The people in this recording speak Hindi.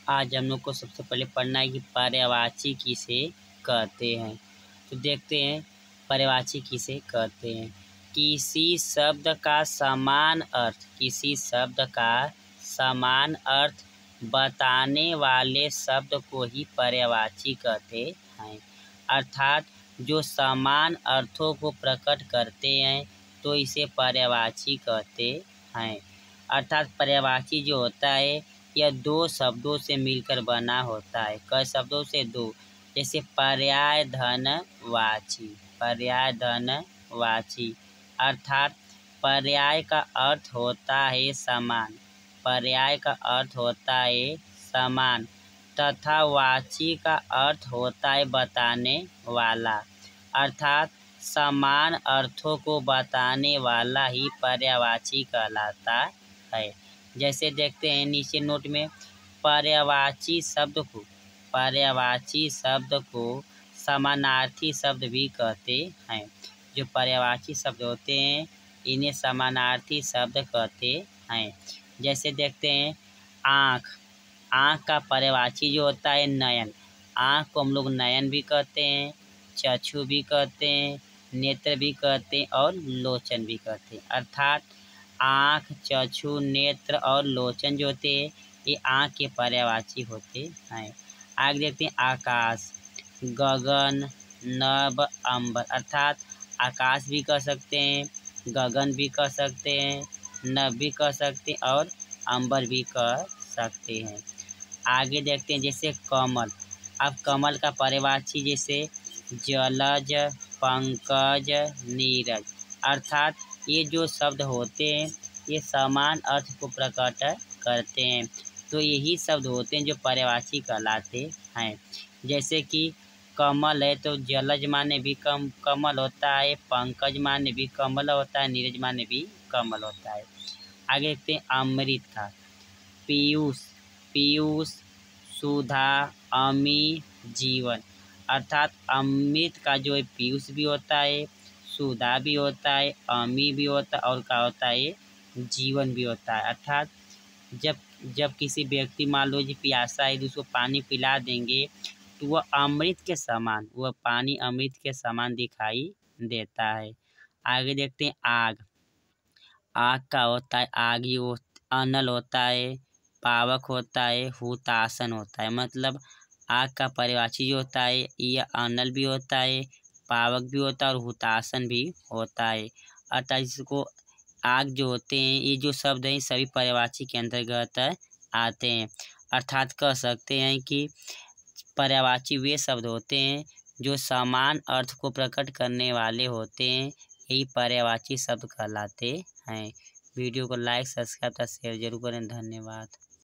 आज हम लोग को सबसे पहले पढ़ना है कि पर्यायवाची किसे कहते हैं। तो देखते हैं पर्यायवाची किसे कहते हैं। किसी शब्द का समान अर्थ बताने वाले शब्द को ही पर्यायवाची कहते हैं। अर्थात जो समान अर्थों को प्रकट करते हैं तो इसे पर्यायवाची कहते हैं। अर्थात पर्यायवाची जो होता है यह दो शब्दों से मिलकर बना होता है। कई शब्दों से? दो। जैसे पर्याय अर्थात पर्याय का अर्थ होता है समान, तथा वाची का अर्थ होता है बताने वाला। अर्थात समान अर्थों को बताने वाला ही पर्यायवाची कहलाता है। जैसे देखते हैं नीचे नोट में, पर्यायवाची शब्द को समानार्थी शब्द भी कहते हैं। जो पर्यायवाची शब्द होते हैं इन्हें समानार्थी शब्द कहते हैं। जैसे देखते हैं आँख का पर्यायवाची जो होता है नयन। आँख को हम लोग नयन भी कहते हैं, चक्षु भी कहते हैं, नेत्र भी कहते हैं और लोचन भी कहते हैं। अर्थात आँख, चक्षु, नेत्र और लोचन जो होते हैं ये आँख के पर्यायवाची होते हैं। आगे देखते हैं आकाश, गगन, नभ, अंबर। अर्थात आकाश भी कह सकते हैं, गगन भी कह सकते हैं, नभ भी कह सकते हैं और अंबर भी कह सकते हैं। आगे देखते हैं जैसे कमल। अब कमल का पर्यायवाची जैसे जलज, पंकज, नीरज। अर्थात ये जो शब्द होते हैं ये समान अर्थ को प्रकट करते हैं, तो यही शब्द होते हैं जो पर्यायवाची कहलाते हैं। जैसे कि कमल है तो जलज माने भी कमल होता है, पंकज माने भी कमल होता है, नीरज माने भी कमल होता है। आगे देखते हैं अमृत का, पीयूष, सुधा, अमी, जीवन। अर्थात अमृत का जो है पीयूष भी होता है, सुधा भी होता है, अमी भी होता है और क्या होता है, जीवन भी होता है। अर्थात जब किसी व्यक्ति मान लो जी प्यासा है तो उसको पानी पिला देंगे तो वह पानी अमृत के समान दिखाई देता है। आगे देखते हैं आग का होता है आगी, अनल होता है, पावक होता है, हुतासन होता है। मतलब आग का पर्यायवाची जो होता है यह अनल भी होता है, पावक भी होता है और हुतासन भी होता है। अर्थात इसको आग जो होते हैं ये जो शब्द हैं सभी पर्यायवाची के अंतर्गत आते हैं। अर्थात कह सकते हैं कि पर्यायवाची वे शब्द होते हैं जो समान अर्थ को प्रकट करने वाले होते हैं, यही पर्यायवाची शब्द कहलाते हैं। वीडियो को लाइक, सब्सक्राइब तथा शेयर जरूर करें। धन्यवाद।